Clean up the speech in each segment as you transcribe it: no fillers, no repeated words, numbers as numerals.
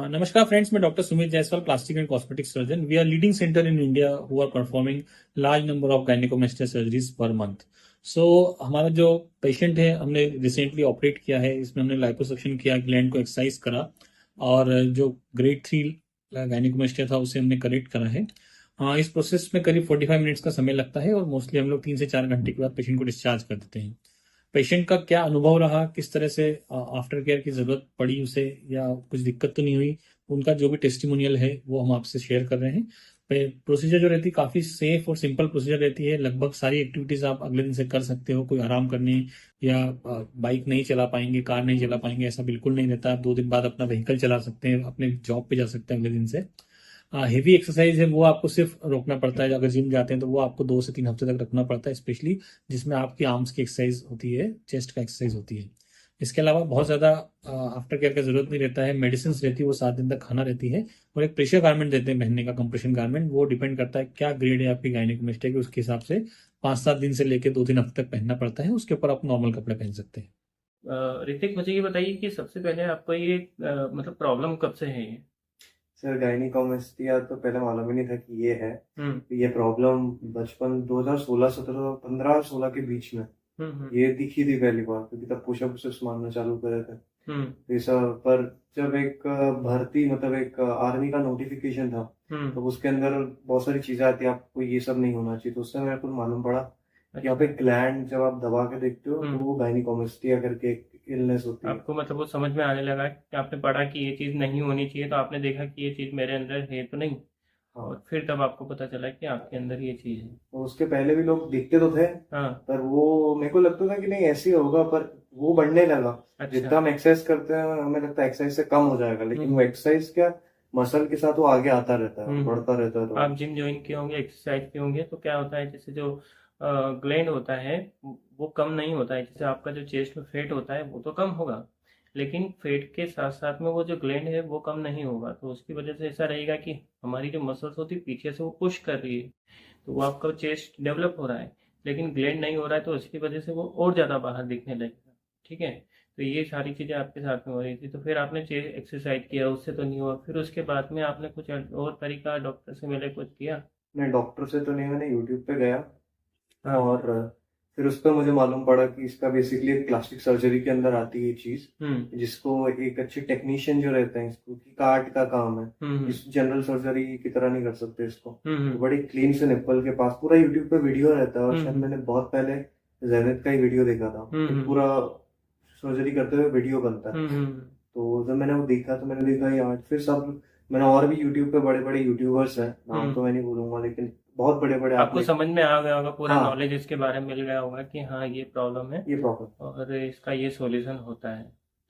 नमस्कार फ्रेंड्स, मैं doctor Sumit Jaiswal, plastic and cosmetic surgeon. We are leading centre in India who are performing large number of gynaecomastia surgeries per month. So हमारा जो patient है, हमने recently operate किया है. इसमें हमने लाइपोसक्शन किया, ग्लैंड को एक्सरसाइज करा और जो ग्रेड 3 गायनेकोमेस्टिया था उसे हमने करेक्ट करा है. इस प्रोसेस में करीब 45 मिनट्स का समय लगता है और मोस्टली हम लोग 3 से 4 घंटे के बाद पेशेंट को डिस्चार्ज कर देते हैं. पेशेंट का क्या अनुभव रहा, किस तरह से आफ्टर केयर की जरूरत पड़ी उसे, या कुछ दिक्कत तो नहीं हुई, उनका जो भी टेस्टिमोनियल है वो हम आपसे शेयर कर रहे हैं. प्रोसीजर जो रहती है काफी सेफ और सिंपल प्रोसीजर रहती है. लगभग सारी एक्टिविटीज आप अगले दिन से कर सकते हो. कोई आराम करने या बाइक नहीं चला पाएंगे, कार नहीं चला पाएंगे, ऐसा बिल्कुल नहीं रहता. आप 2 दिन बाद अपना व्हीकल चला सकते हैं, अपने जॉब पे जा सकते हैं अगले दिन से. हेवी एक्सरसाइज है वो आपको सिर्फ रोकना पड़ता है. अगर जिम जाते हैं तो वो आपको 2 से 3 हफ्ते तक रखना पड़ता है, स्पेशली जिसमें आपकी आर्म्स की एक्सरसाइज होती है, चेस्ट का एक्सरसाइज होती है. इसके अलावा बहुत ज्यादा आफ्टर केयर का जरूरत नहीं रहता है. मेडिसिन रहती है, वो 7 दिन तक खाना रहती है. और एक प्रेशर गारमेंट देते हैं पहनने का, कंप्रेशन गारमेंट. वो डिपेंड करता है क्या ग्रेड है आपकी गायनेकोमेस्टिया की, उसके हिसाब से 5-7 दिन से लेकर 2-3 हफ्ते तक पहनना पड़ता है. उसके ऊपर आप नॉर्मल कपड़े पहन सकते हैं. ऋतिक, मुझे ये बताइए कि सबसे पहले आपको ये मतलब प्रॉब्लम कब से है ये? सर गायनिकोमेस्टिया तो पहले मालूम ही नहीं था कि ये है. ये प्रॉब्लम बचपन 2016, 17, 15, 16 के बीच में ये दिखी थी पहली बार, क्योंकि तब पुशअप्स मारना चालू करे थे. ये सब पर जब एक भर्ती मतलब एक आर्मी का नोटिफिकेशन था, तो उसके अंदर बहुत सारी चीजें आती है, आपको ये सब नहीं होना चाहिए. तो उससे मेरे को मालूम पड़ा कि यहाँ पे ग्लैंड जब आप दबा के देखते हो तो वो गायनिकोमेस्टिया करके एक इलनेस होती है. आपको मतलब वो समझ में आने लगा कि आपने पढ़ा कि ये चीज नहीं होनी चाहिए, तो आपने देखा कि ये चीज मेरे अंदर है तो नहीं. हाँ. और फिर तब आपको पता चला कि आपके अंदर ये चीज है. और उसके पहले भी लोग दिखते तो थे, हाँ. पर वो मेरे को लगता था कि नहीं ऐसे ही होगा, पर वो बढ़ने लगा. अच्छा. जितना हम एक्सरसाइज करते हैं हमें लगता है एक्सरसाइज से कम हो जाएगा, लेकिन वो एक्सरसाइज क्या, मसल के साथ वो आगे आता रहता है, बढ़ता रहता है. तो आप जिम ज्वाइन किए होंगे, एक्सरसाइज किए होंगे, तो क्या होता है, जैसे जो ग्लैंड होता है वो कम नहीं होता है. जैसे आपका जो चेस्ट में फैट होता है वो तो कम होगा, लेकिन फैट के साथ साथ में वो जो ग्लैंड है वो कम नहीं होगा. तो उसकी वजह से ऐसा रहेगा कि हमारी जो मसल्स होती है पीछे से वो पुश कर रही है, तो वो आपका चेस्ट डेवलप हो रहा है, लेकिन ग्लैंड नहीं हो रहा है, तो उसकी वजह से वो और ज़्यादा बाहर दिखने लगेगा. ठीक है. तो ये सारी चीज़ें आपके साथ में हो रही थी. तो फिर आपने एक्सरसाइज किया, उससे तो नहीं हुआ. फिर उसके बाद में आपने कुछ और तरीका डॉक्टर से मिले, कुछ किया? मैं डॉक्टर से तो नहीं, मैंने यूट्यूब पे गया. हाँ. और फिर उस पर मुझे मालूम पड़ा कि इसका बेसिकली एक प्लास्टिक सर्जरी के अंदर आती है ये चीज, जिसको एक अच्छे टेक्नीशियन जो रहते हैं, इसको की काट का काम है. इस जनरल सर्जरी की तरह नहीं कर सकते इसको. तो बड़ी क्लीन से निप्पल के पास पूरा यूट्यूब पे वीडियो रहता है. और शायद मैंने बहुत पहले जैनित का ही वीडियो देखा था, पूरा सर्जरी करते हुए वीडियो बनता है. तो जब मैंने वो देखा तो मैंने देखा यार, फिर सब मैंने और भी यूट्यूब पे बड़े बड़े यूट्यूबर्स हैं, नाम तो मैं नहीं बोलूंगा, लेकिन बहुत बड़े बड़े. आपको समझ में आ गया होगा, पूरा हाँ. नॉलेज इसके बारे में मिल गया होगा कि हाँ ये प्रॉब्लम है ये प्रॉब्लम और इसका ये सॉल्यूशन होता है.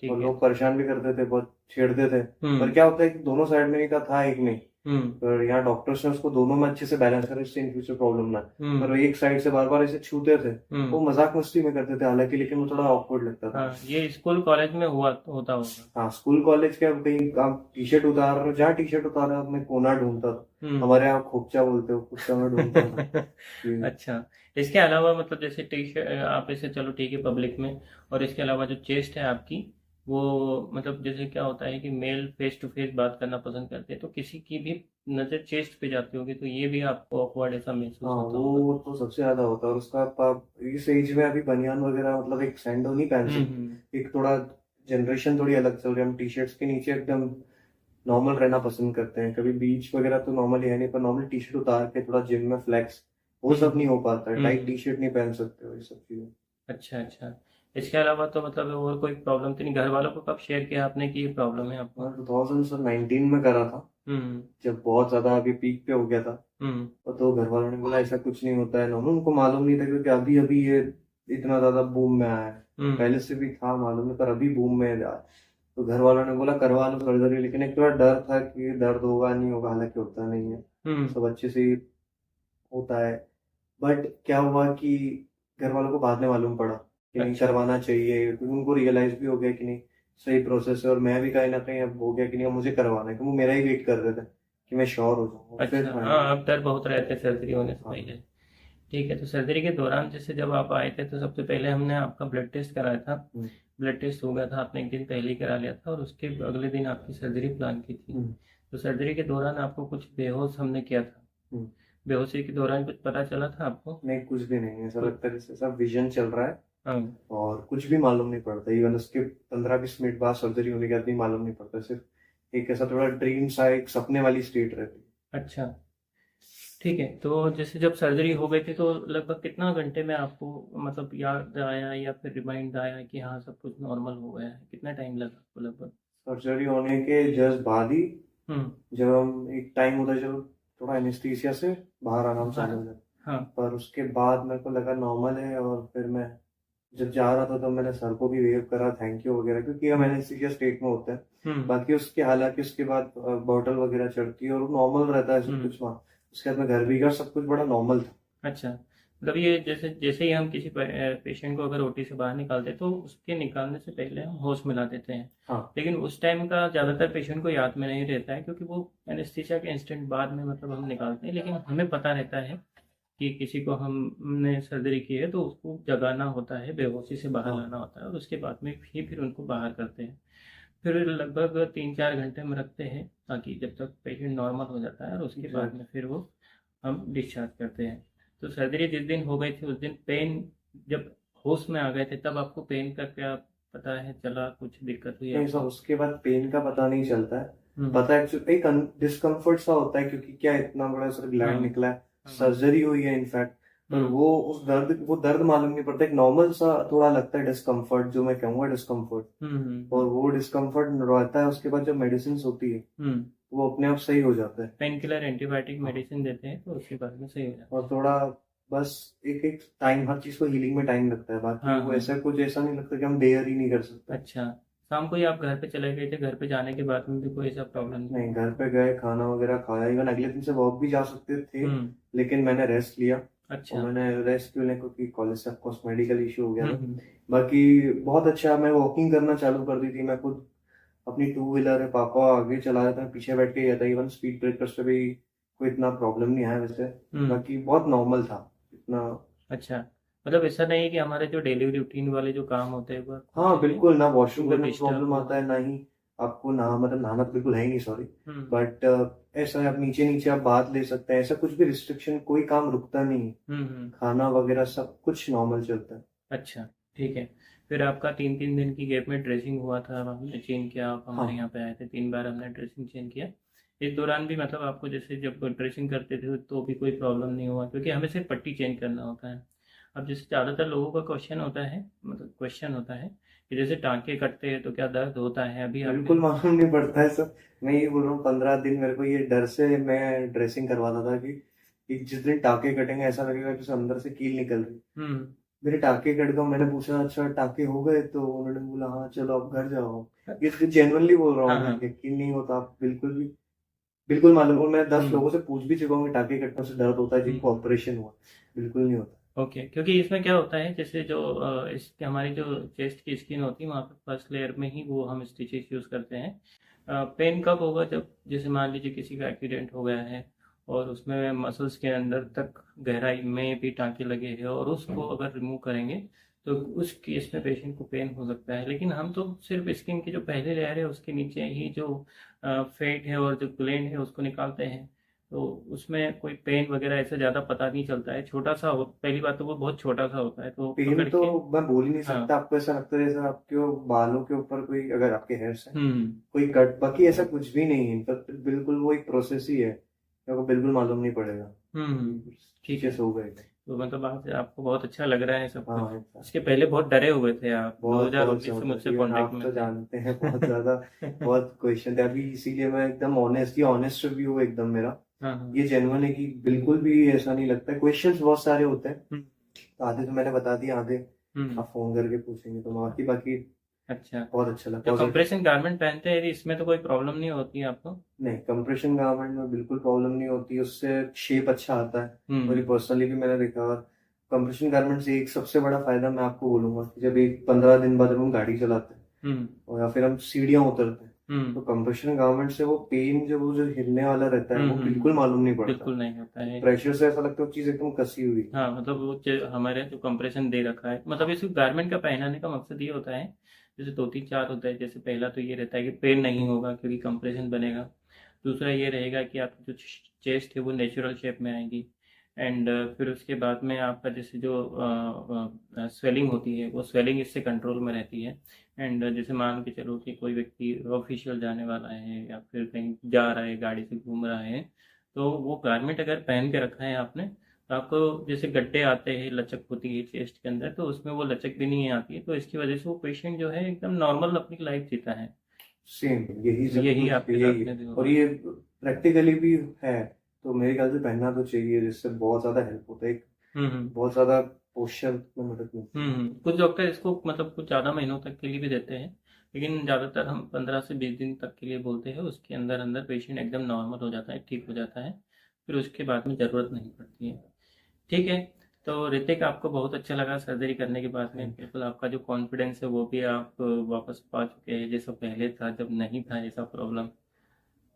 ठीक और है. लोग परेशान भी करते थे, बहुत छेड़ते थे. पर क्या होता है कि दोनों साइड में ही था, एक नहीं. पर यहाँ डॉक्टर्स ने उसको दोनों में अच्छे से बैलेंस करा, इससे इन फ्यूचर प्रॉब्लम ना. पर एक साइड से बार बार ऐसे छूते थे. वो मजाक मस्ती में करते थे हालांकि, लेकिन वो थोड़ा ऑकवर्ड लगता था. हाँ, ये स्कूल कॉलेज में होता होगा. हाँ, स्कूल कॉलेज के कहीं आप टी शर्ट उतार रहे हो, जहाँ टी शर्ट उतार रहे हो मैं कोना ढूंढता था. हमारे यहाँ खोपचा बोलते हो, खोपचा में ढूंढता था. अच्छा. इसके अलावा मतलब जैसे टी शर्ट आप ऐसे, चलो ठीक है, पब्लिक में, और इसके अलावा जो चेस्ट है आपकी, वो मतलब जैसे क्या होता है कि मेल फेस टू फेस बात करना पसंद करते हैं, तो किसी की भी नजर चेस्ट पे जाती होगी, तो ये भी आपको ऑकवर्ड ऐसा महसूस हाँ, होता वो तो सबसे ज्यादा होता है. और उसका आप इस एज में अभी बनियान वगैरह मतलब एक सैंडो नहीं पहन सकते. एक थोड़ा जनरेशन थोड़ी अलग चल रही है, हम टी शर्ट्स के नीचे एकदम नॉर्मल रहना पसंद करते हैं. कभी बीच वगैरह तो नॉर्मली है नहीं, पर नॉर्मल टी शर्ट उतार के थोड़ा जिम में फ्लेक्स, वो सब नहीं हो पाता है. टाइट टी शर्ट नहीं पहन सकते हो, ये सब चीजें. अच्छा. अच्छा. इसके अलावा तो मतलब और कोई प्रॉब्लम तो नहीं? घर वालों को कब शेयर किया आपने कि ये प्रॉब्लम है आपको? 2019 में करा था, जब बहुत ज्यादा अभी पीक पे हो गया था. तो घर वालों ने बोला ऐसा कुछ नहीं होता है नॉर्मल. उनको मालूम नहीं था क्योंकि अभी अभी ये इतना ज्यादा बूम में आया है. पहले से भी था मालूम नहीं, पर अभी बूम में आया. तो घर वालों ने बोला करवा लो सर्जरी, लेकिन एक थोड़ा डर था कि दर्द होगा नहीं होगा, हालांकि होता नहीं है, सब अच्छे से ही होता है. बट क्या हुआ कि घर वालों को बाद में मालूम पड़ा कि नहीं करवाना चाहिए, क्योंकि उनको रियलाइज भी हो गया कि नहीं सही प्रोसेस है. और मैं भी कहीं ना कहीं अब हो गया कि नहीं मुझे करवाना है, क्योंकि वो मेरा ही वेट कर रहे थे कि मैं श्योर हो जाऊँ. अच्छा. हाँ, अब डर बहुत रहते सर्जरी होने से पहले. ठीक है. तो सर्जरी के दौरान जैसे जब आप आए थे, तो सबसे पहले हमने आपका ब्लड टेस्ट कराया था. ब्लड टेस्ट हो गया था, आपने एक दिन पहले ही करा लिया था और उसके अगले दिन आपकी सर्जरी प्लान की थी। तो सर्जरी के दौरान आपको कुछ बेहोश हमने किया था, बेहोशी के दौरान कुछ पता चला था आपको? नहीं, कुछ भी नहीं, ऐसा लगता है जैसे सब विजन चल रहा है हाँ। और कुछ भी मालूम नहीं पड़ता। इवन उसके 15-20 मिनट बाद सर्जरी होने के बाद भी मालूम नहीं पड़ता। सिर्फ एक ऐसा थोड़ा ड्रीम सा, एक सपने वाली स्टेट रहती है। अच्छा, ठीक है। तो जैसे जब सर्जरी हो गई थी तो लगभग कितना घंटे में आपको मतलब याद आया या फिर रिमाइंड आया कि हाँ सब कुछ नॉर्मल हो गया है? कितना टाइम लगा आपको लगभग? सर्जरी होने के जस्ट बाद ही, हम्म। जब हम एक टाइम होता है जब थोड़ा एनेस्थीसिया से बाहर आराम से हाँ। हो जाए, हाँ। पर उसके बाद मेरे को लगा नॉर्मल है। और फिर मैं जब जा रहा था तो मैंने सर को भी वेव करा, थैंक यू वगैरह, क्योंकि हम एनेस्थीसिया स्टेट में होते हैं। बाकी उसके हालांकि उसके बाद बॉटल वगैरह चढ़ती है और नॉर्मल रहता है सब कुछ वहाँ। उसके बाद मैं घर भी गया, सब कुछ बड़ा नॉर्मल था। अच्छा, मतलब ये जैसे जैसे ही हम किसी पेशेंट को अगर ओटी से बाहर निकालते हैं तो उसके निकालने से पहले हम होश मिला देते हैं। हाँ, लेकिन उस टाइम का ज़्यादातर पेशेंट को याद में नहीं रहता है क्योंकि वो एनेस्थीसिया के इंस्टेंट बाद में मतलब हम निकालते हैं, लेकिन हमें पता रहता है कि किसी को हमने सर्जरी की है तो उसको जगाना होता है, बेहोशी से बाहर हाँ। लाना होता है और उसके बाद में ही फिर उनको बाहर करते हैं। फिर लगभग 3-4 घंटे में रखते हैं ताकि जब तक पेशेंट नॉर्मल हो जाता है और उसके बाद में फिर वो हम डिस्चार्ज करते हैं। तो सर्जरी जिस दिन हो गई थी उस दिन पेन, जब होश में आ गए थे तब आपको पेन का क्या पता है चला, कुछ दिक्कत हुई नहीं सर, आपको? उसके बाद पेन का पता नहीं चलता है। हम्म। पता है एक्चुअली एक डिस्कम्फर्ट सा होता है, क्योंकि क्या इतना बड़ा सर ग्लैंड हाँ। निकला है, हाँ। सर्जरी हुई है इनफैक्ट। पर हम्म। वो दर्द मालूम नहीं पड़ता। एक नॉर्मल सा थोड़ा लगता है डिस्कम्फर्ट, जो मैं कहूँगा डिस्कम्फर्ट। और वो डिस्कम्फर्ट रहता है, उसके बाद जब मेडिसिन होती है हम्म। वो अपने आप सही हो जाता है। पेन किलर एंटीबायोटिक हाँ। मेडिसिन देते हैं तो उसके बाद में सही हो जाता है। और थोड़ा बस एक एक टाइम, हर चीज को हीलिंग में टाइम लगता है। बाकी हाँ। वो हाँ। ऐसा कुछ ऐसा नहीं लगता कि हम बेयर ही नहीं कर सकते। अच्छा, शाम को ही आप घर पे चले गए थे, घर पे जाने के बाद में भी कोई ऐसा प्रॉब्लम नहीं? नहीं, घर पे गए, खाना वगैरह खाया, इवन अगले दिन से वॉक भी जा सकते थे, लेकिन मैंने रेस्ट लिया। अच्छा। और मैंने रेस्ट क्यों लिया, क्योंकि कॉलेज से ऑफकोर्स मेडिकल इशू हो गया था। हम्म। बाकी बहुत अच्छा, मैं वॉकिंग करना चालू कर दी थी। मैं खुद अपनी टू व्हीलर है, पापा आगे चला रहे थे, मैं पीछे बैठ के गया था। इवन स्पीड ब्रेकर्स पे भी कोई इतना प्रॉब्लम नहीं आया वैसे। बाकी बहुत नॉर्मल था इतना। अच्छा, मतलब ऐसा नहीं है कि हमारे जो डेली रूटीन वाले जो काम होते हैं वो हाँ बिल्कुल, ना वॉशरूम वो करने में डिस्टर्ब प्रॉब्लम हो? आता है, ना ही आपको मतलब नहाना तो बिल्कुल है ही नहीं, सॉरी। हम्म। बट ऐसा है, आप नीचे नीचे आप बात ले सकते हैं, ऐसा कुछ भी रिस्ट्रिक्शन, कोई काम रुकता नहीं। खाना वगैरह सब कुछ नॉर्मल चलता है। अच्छा, ठीक है। फिर आपका 3-3 दिन की गैप में ड्रेसिंग हुआ था, हमने चेंज किया, आप हमारे हाँ। यहाँ पे आए थे, 3 बार हमने ड्रेसिंग चेंज किया। इस दौरान भी मतलब आपको जैसे जब ड्रेसिंग करते थे तो भी कोई प्रॉब्लम नहीं हुआ क्योंकि हमें सिर्फ पट्टी चेंज करना होता है। अब जैसे ज़्यादातर लोगों का क्वेश्चन होता है, मतलब क्वेश्चन होता है कि जैसे टाँके कटते हैं तो क्या दर्द होता है? अभी बिल्कुल आपने मालूम नहीं पड़ता है सर। मैं ये बोल रहा हूँ, 15 दिन मेरे को ये डर से मैं ड्रेसिंग करवाता था कि जिस दिन टाके कटेंगे ऐसा लगेगा कि अंदर से कील निकल रही। मेरे टाके कट गए, मैंने पूछा अच्छा टाके हो गए, तो उन्होंने बोला हाँ चलो आप घर जाओ। ये जेन्युइनली बोल रहा हूँ हाँ। मैं, यकीन नहीं होता आप बिल्कुल भी। बिल्कुल मालूम, और मैं 10 हम्म। लोगों से पूछ भी चुका हूँ कि टाके कटने से दर्द होता है जिनको ऑपरेशन हुआ। बिल्कुल नहीं होता। ओके, क्योंकि इसमें क्या होता है जैसे जो इस हमारी जो चेस्ट की स्किन होती है वहाँ पे फर्स्ट लेयर में ही वो हम स्टिचेस यूज़ करते हैं। पेन कब होगा? जब जैसे मान लीजिए किसी का एक्सीडेंट हो गया है और उसमें मसल्स के अंदर तक गहराई में भी टाँके लगे हैं और उसको अगर रिमूव करेंगे तो उस केस में पेशेंट को पेन हो सकता है। लेकिन हम तो सिर्फ स्किन की जो पहले लेयर है उसके नीचे ही जो फैट है और जो ग्लैंड है उसको निकालते हैं, तो उसमें कोई पेन वगैरह ऐसा ज़्यादा पता नहीं चलता है। छोटा सा हो, पहली बात तो वो बहुत छोटा सा होता है तो पेन पकड़ तो के। मैं बोल ही नहीं हाँ। सकता। आपको ऐसा लगता है जैसे आपके बालों के ऊपर कोई, अगर आपके हेयर्स है हम्म। कोई कट, बाकी ऐसा कुछ भी नहीं है। बिल्कुल वो एक प्रोसेस ही है, मेरे को बिल्कुल मालूम नहीं पड़ेगा। ठीक है। से हो गए। तो मतलब आज आपको बहुत अच्छा लग रहा है सब कुछ। हाँ, इसके पहले बहुत डरे हुए थे आप, बहुत बहुत 2019 से ज्यादा। मुझसे इवन कांटेक्ट आप में तो थे। जानते हैं बहुत ज्यादा। बहुत क्वेश्चन थे अभी, इसीलिए मैं एकदम ऑनेस्ट, ये ऑनेस्ट रिव्यू है एकदम मेरा। हाँ। हाँ। ये जेन्युइन है कि बिल्कुल भी ऐसा नहीं लगता है। क्वेश्चंस बहुत सारे होते हैं, हम्म। तो आधे तो मैंने बता दिए, आधे हम्म। आप फोन करके पूछेंगे तो बाकी बाकी अच्छा, बहुत अच्छा लगा। जो पॉजिटिव। कंप्रेशन गारमेंट पहनते हैं इसमें तो कोई प्रॉब्लम नहीं होती है आपको? नहीं, कंप्रेशन गारमेंट में बिल्कुल प्रॉब्लम नहीं होती, उससे शेप अच्छा आता है। और ये पर्सनली भी मैंने देखा। और कंप्रेशन गारमेंट से एक सबसे बड़ा फायदा मैं आपको बोलूंगा कि जब एक 15 दिन बाद जब हम गाड़ी चलाते हैं और या फिर हम सीढ़ियां उतरते हैं, तो कंप्रेशन गारमेंट से वो पेन, जब वो जो हिलने वाला रहता है, वो बिल्कुल मालूम नहीं पड़ता। बिल्कुल नहीं होता है। प्रेशर से ऐसा लगता है वो चीज एकदम कसी हुई। हाँ, मतलब वो हमारे जो कंप्रेशन दे रखा है, मतलब इस गारमेंट का पहनाने का मकसद ये होता है जैसे 2 3 4 होता है। जैसे पहला तो ये रहता है कि पेन नहीं होगा क्योंकि कंप्रेशन बनेगा। दूसरा ये रहेगा कि आपकी जो चेस्ट है वो नेचुरल शेप में आएगी। एंड फिर उसके बाद में आपका जैसे जो स्वेलिंग होती है वो स्वेलिंग इससे कंट्रोल में रहती है। एंड जैसे मान के चलो कि कोई व्यक्ति ऑफिशियल जाने वाला है या फिर कहीं जा रहा है, गाड़ी से घूम रहा है, तो वो गारमेंट अगर पहन के रखा है आपने, तो आपको जैसे गड्ढे आते हैं, लचक होती है चेस्ट के अंदर, तो उसमें वो लचक भी नहीं आती है। तो इसकी वजह से वो पेशेंट जो है एकदम नॉर्मल अपनी लाइफ जीता है। सेम यही सब यही कुछ आपके यही साथ में भी और होगा। ये प्रैक्टिकली भी है, तो मेरे ख्याल से पहनना तो चाहिए, जिससे बहुत ज्यादा हेल्प होता है, एक हम्म बहुत ज्यादा पोस्चर में मदद मिलती है। कुछ डॉक्टर इसको मतलब कुछ ज़्यादा महीनों तक के लिए भी देते हैं, लेकिन ज़्यादातर हम 15 से 20 दिन तक के लिए बोलते हैं। उसके अंदर अंदर पेशेंट एकदम नॉर्मल हो जाता है, ठीक हो जाता है। फिर उसके बाद में ज़रूरत नहीं पड़ती है। ठीक है। तो ऋतिक, आपको बहुत अच्छा लगा सर्जरी करने के बाद में। बिल्कुल आपका जो कॉन्फिडेंस है वो भी आप वापस पा चुके हैं, जैसा पहले था जब नहीं था ऐसा प्रॉब्लम।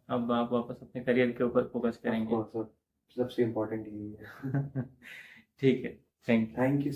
अब आप वापस अपने करियर के ऊपर फोकस ऑफ करेंगे। कोर्स सबसे इम्पोर्टेंट यही है। ठीक है। Thank you. Thank you.